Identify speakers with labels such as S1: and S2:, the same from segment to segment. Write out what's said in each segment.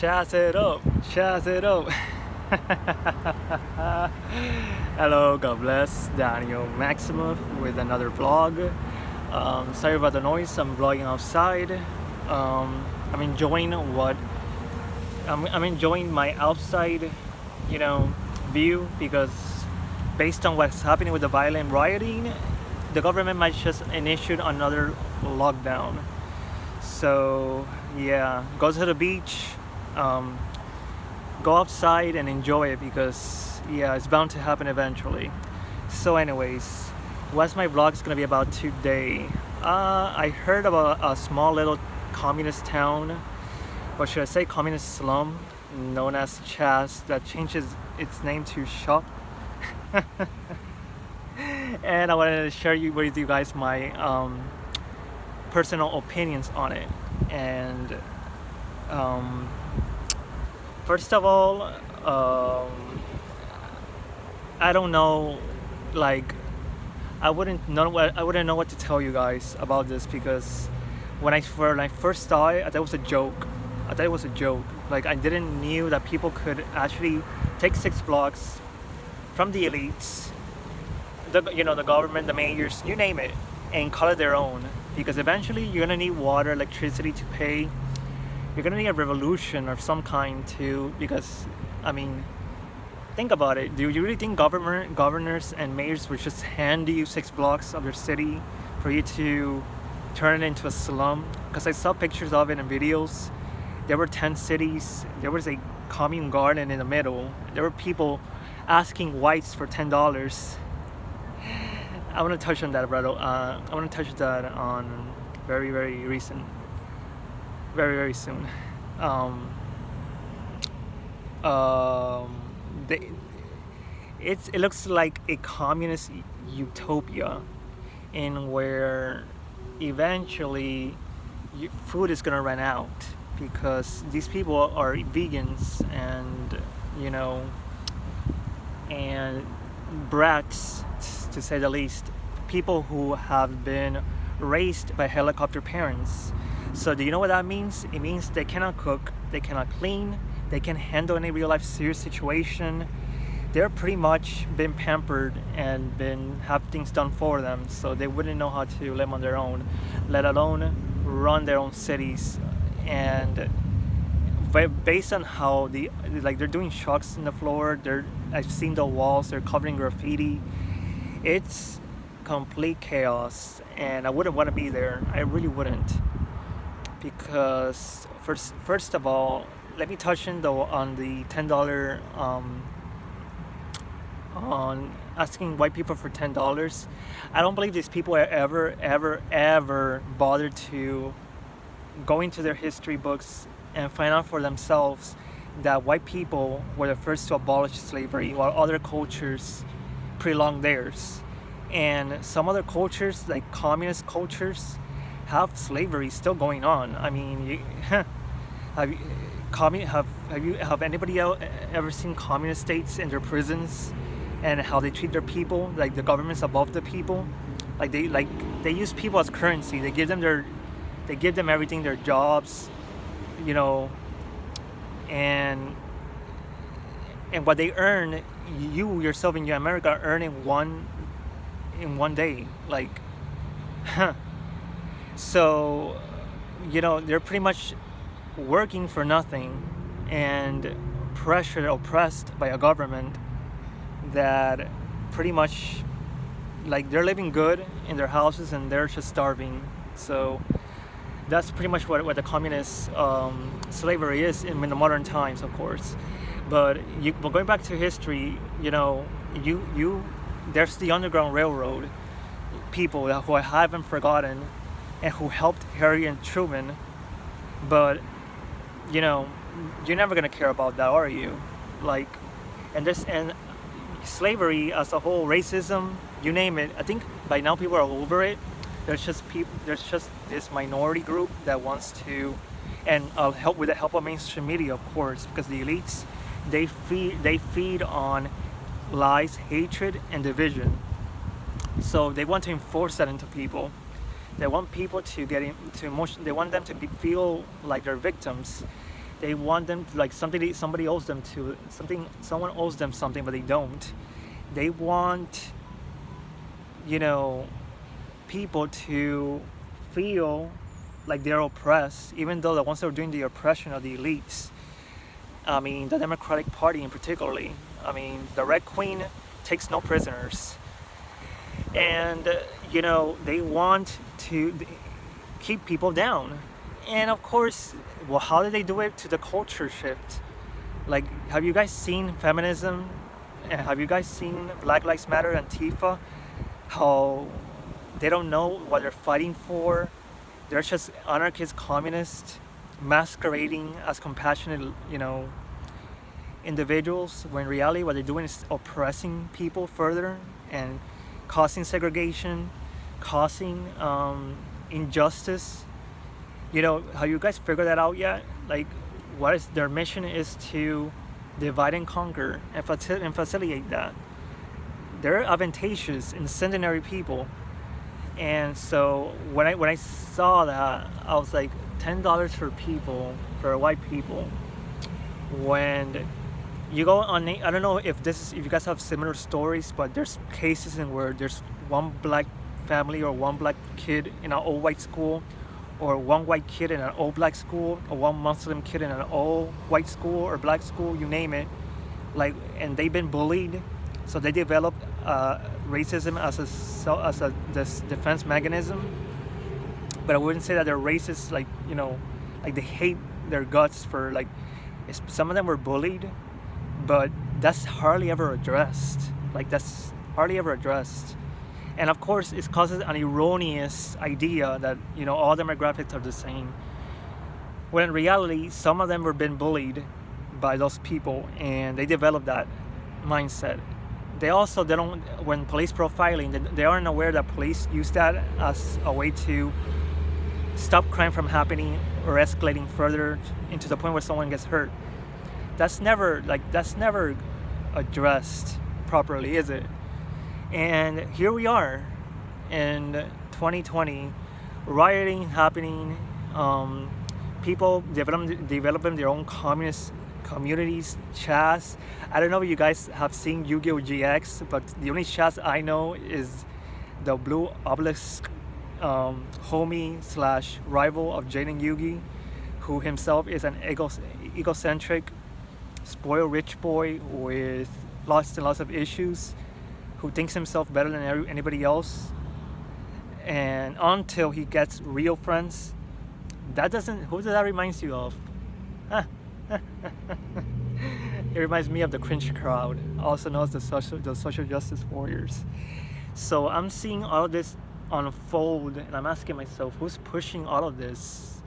S1: Chaz it up, chaz it up. Hello, God bless. Daniel Maximoff with another vlog. Sorry about the noise. I'm vlogging outside. I'm enjoying I'm enjoying my outside, view, because based on what's happening with the violent rioting, the government might just initiate another lockdown. So yeah, go to the beach, go outside and enjoy it, because yeah, it's bound to happen eventually. So anyways, what's my vlog is gonna be about today? I heard about a small little communist town, or should I say communist slum, known as Chaz, that changes its name to Shop. And I wanted to share with you guys my personal opinions on it. And first of all, I don't know, like I wouldn't know what to tell you guys about this, because when I first saw it, I thought it was a joke. Like, I didn't knew that people could actually take 6 blocks from the elites, the government, the mayors, you name it, and call it their own. Because eventually you're gonna need water, electricity to pay. You're gonna need a revolution of some kind too. Because think about it. Do you really think governors and mayors would just hand you 6 blocks of your city for you to turn it into a slum? Because I saw pictures of it and videos. There were 10 cities. There was a commune garden in the middle. There were people asking whites for $10. I want to touch on that, brother. I want to touch that on very, very recent, very, very soon. It looks like a communist utopia, in where eventually food is gonna run out, because these people are vegans and and brats, to say the least, people who have been raised by helicopter parents. So do you know what that means? It means they cannot cook, they cannot clean, they can't handle any real life serious situation. They're pretty much been pampered and have things done for them, so they wouldn't know how to live on their own, let alone run their own cities. And based on how they're doing shocks in the floor, I've seen the walls, they're covering graffiti. It's complete chaos, and I wouldn't want to be there. I really wouldn't, because first of all, let me touch on the $10 on asking white people for $10. I don't believe these people ever bothered to go into their history books and find out for themselves that white people were the first to abolish slavery, while other cultures prolonged theirs. And some other cultures, like communist cultures, have slavery still going on. Have anybody ever seen communist states in their prisons, and how they treat their people? Like, the government's above the people. They use people as currency. They give them everything, their jobs, and what they earn, you yourself in America earn in one day. So they're pretty much working for nothing, and oppressed by a government that pretty much, they're living good in their houses and they're just starving. So that's pretty much what the communist slavery is in the modern times, of course. But going back to history, there's the Underground Railroad people who I haven't forgotten, and who helped Harry and Truman. But you're never gonna care about that, are you? And slavery as a whole, racism, you name it. I think by now people are over it. There's just this minority group that wants to, and help with the help of mainstream media, of course, because the elites, they feed on lies, hatred, and division. So they want to enforce that into people. They want people to get into emotion. They want them to feel like they're victims. They want them to, like, somebody owes them to something. Someone owes them something, but they don't. They want, you know, people to feel like they're oppressed, even though the ones that are doing the oppression are the elites. I mean, the Democratic Party in particularly. I mean, the Red Queen takes no prisoners. And, they want to keep people down. And of course, well, how do they do it? To the culture shift. Like, have you guys seen feminism? And have you guys seen Black Lives Matter and Antifa? How they don't know what they're fighting for. They're just anarchist communists masquerading as compassionate, individuals, when in reality what they're doing is oppressing people further and causing segregation, causing injustice. Have you guys figured that out yet? Like, what is their mission is to divide and conquer and facilitate that. They're advantageous, incendiary people. And so when I saw that, I was like, $10 for white people. When you go on, I don't know if you guys have similar stories, but there's cases in where there's one black family or one black kid in an all white school, or one white kid in an all black school, or one Muslim kid in an all white school or black school, you name it, and they've been bullied, so they developed racism as a defense mechanism. But I wouldn't say that they're racist, like they hate their guts for, some of them were bullied, but that's hardly ever addressed. And of course, it causes an erroneous idea that, all demographics are the same. When in reality, some of them were being bullied by those people, and they developed that mindset. They don't, when police profiling, they aren't aware that police use that as a way to stop crime from happening or escalating further into the point where someone gets hurt. That's never addressed properly, is it? And here we are in 2020, rioting happening, people developing their own communist communities, chats. I don't know if you guys have seen Yu-Gi-Oh! GX, but the only chats I know is the Blue Obelisk homie / rival of Jin and Yugi, who himself is an egocentric, spoiled rich boy with lots and lots of issues, who thinks himself better than anybody else. And until he gets real friends, who does that remind you of? It reminds me of the cringe crowd, also known as the social justice warriors. So I'm seeing all of this unfold, and I'm asking myself, who's pushing all of this?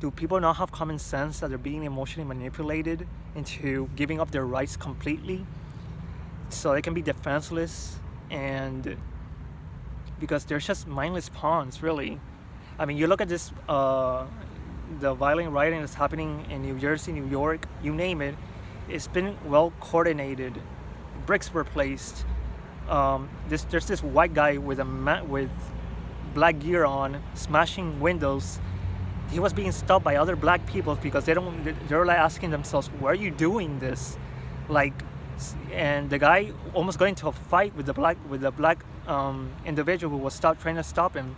S1: Do people not have common sense that they're being emotionally manipulated into giving up their rights completely so they can be defenseless? And because they're just mindless pawns, really. I mean, you look at this, the violent rioting that's happening in New Jersey, New York, you name it, it's been well coordinated. Bricks were placed. There's this white guy with black gear on, smashing windows. He was being stopped by other black people because they're asking themselves, why are you doing this? And the guy almost got into a fight with the black individual who was trying to stop him.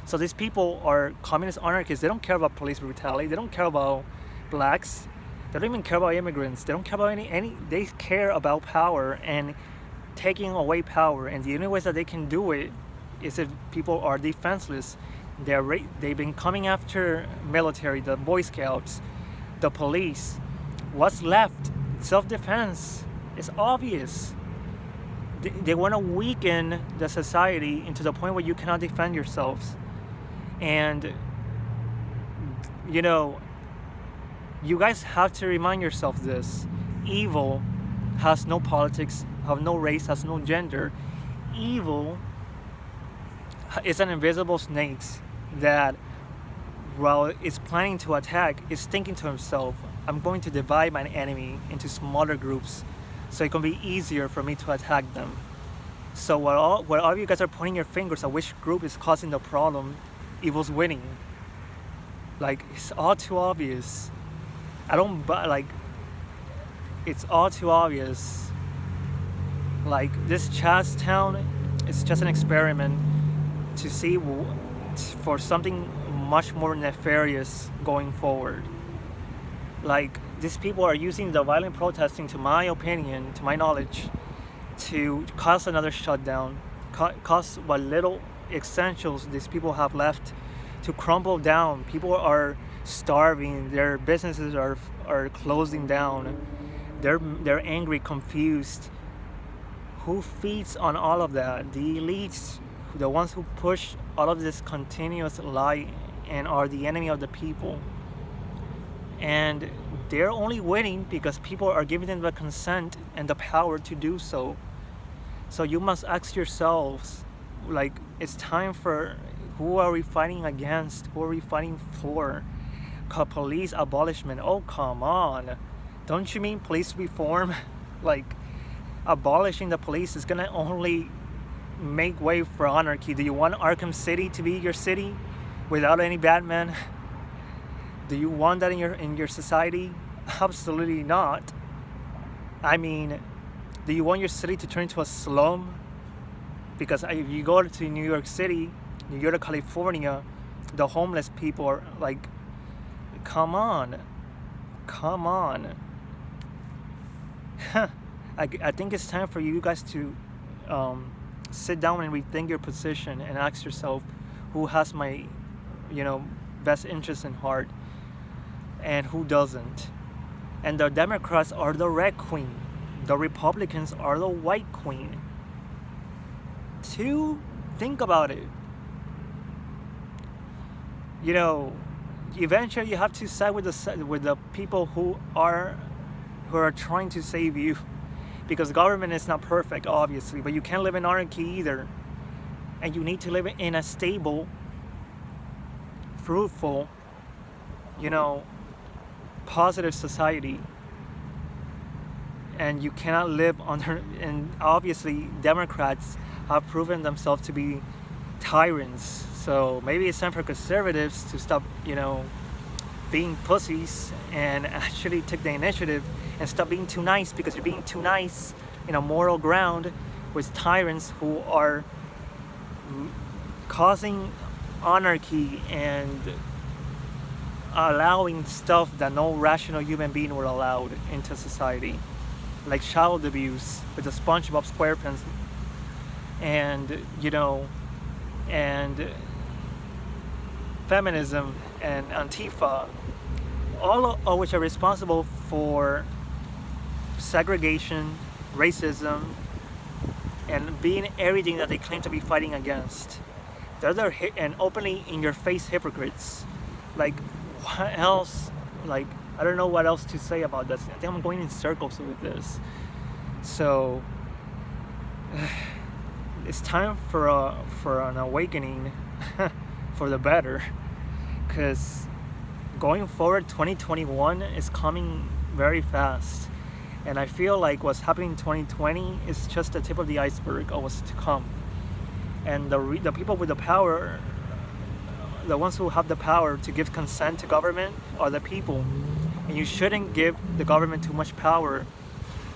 S1: So these people are communist anarchists. They don't care about police brutality. They don't care about blacks. They don't even care about immigrants. They don't care about any. They care about power and taking away power. And the only ways that they can do it is if people are defenseless. They've been coming after military, the Boy Scouts, the police. What's left? Self-defense. It's obvious. They want to weaken the society into the point where you cannot defend yourselves. And, you guys have to remind yourself this. Evil has no politics, has no race, has no gender. Evil is an invisible snake that, while it's planning to attack, is thinking to himself, I'm going to divide my enemy into smaller groups so it can be easier for me to attack them. So while all of you guys are pointing your fingers at which group is causing the problem, evil's winning. It's all too obvious. I don't, but like, it's all too obvious. Like, this Chastown is just an experiment to see for something much more nefarious going forward. Like, these people are using the violent protesting, to my opinion, to my knowledge, to cause another shutdown, cause what little essentials these people have left to crumble down. People are starving, their businesses are closing down, they're angry, confused. Who feeds on all of that? The elites, the ones who push all of this continuous lie and are the enemy of the people. And they're only winning because people are giving them the consent and the power to do so. So you must ask yourselves, like, it's time for, who are we fighting against? Who are we fighting for? Police abolishment? Oh, come on. Don't you mean police reform? Like, abolishing the police is gonna only make way for anarchy. Do you want Arkham City to be your city without any Batman? Do you want that in your society? Absolutely not. I mean, do you want your city to turn into a slum? Because if you go to New York City, you go to California, the homeless people are like, come on. I think it's time for you guys to sit down and rethink your position and ask yourself, who has my, best interest in heart and who doesn't. And the Democrats are the red queen. The Republicans are the white queen. Think about it. Eventually you have to side with the people who are trying to save you, because government is not perfect, obviously, but you can't live in anarchy either, and you need to live in a stable, fruitful, positive society. And you cannot live under, and obviously Democrats have proven themselves to be tyrants. So maybe it's time for conservatives to stop, being pussies and actually take the initiative and stop being too nice, because you're being too nice in a moral ground with tyrants who are causing anarchy and allowing stuff that no rational human being would allow into society, like child abuse with the SpongeBob SquarePants, and and feminism and Antifa, all of which are responsible for segregation, racism, and being everything that they claim to be fighting against. They're and openly in your face hypocrites. Like, what else? Like, I don't know what else to say about this. I think I'm going in circles with this. So it's time for an awakening for the better, because going forward, 2021 is coming very fast, and I feel like what's happening in 2020 is just the tip of the iceberg of what's to come. And the people with the power, the ones who have the power to give consent to government, are the people, and you shouldn't give the government too much power.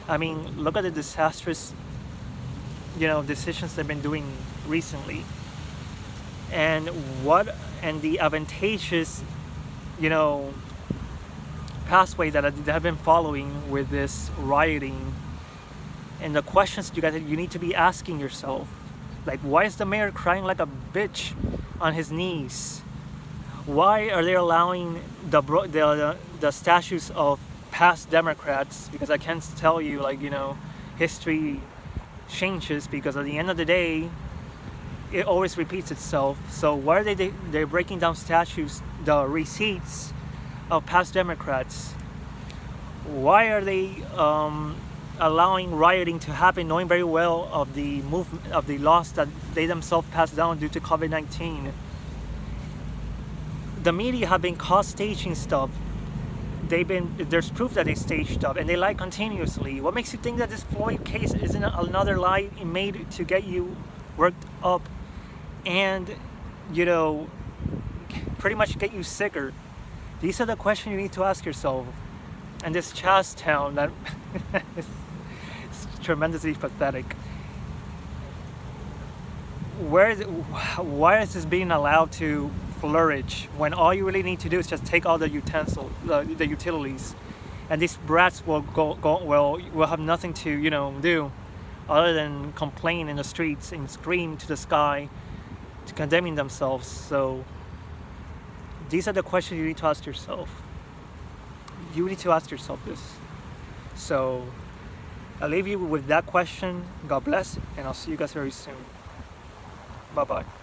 S1: I mean, look at the disastrous decisions they've been doing recently, and the advantageous pathway that they have been following with this rioting. And the questions you need to be asking yourself, like, why is the mayor crying like a bitch on his knees? Why are they allowing the statues of past Democrats? Because I can't tell you, history changes, because at the end of the day it always repeats itself. So why are they're breaking down statues, the receipts of past Democrats? Why are they allowing rioting to happen, knowing very well of the movement, of the loss that they themselves passed down due to COVID-19? The media have been caught staging stuff. There's proof that they staged stuff, and they lie continuously. What makes you think that this Floyd case isn't another lie made to get you worked up and pretty much get you sicker? These are the questions you need to ask yourself. And this Chaz town that is tremendously pathetic. Why is this being allowed to flourish when all you really need to do is just take all the utensils, the utilities, and these brats will will have nothing to do other than complain in the streets and scream to the sky, to condemning themselves. So these are the questions you need to ask yourself. You need to ask yourself this. So I'll leave you with that question. God bless, and I'll see you guys very soon. Bye bye.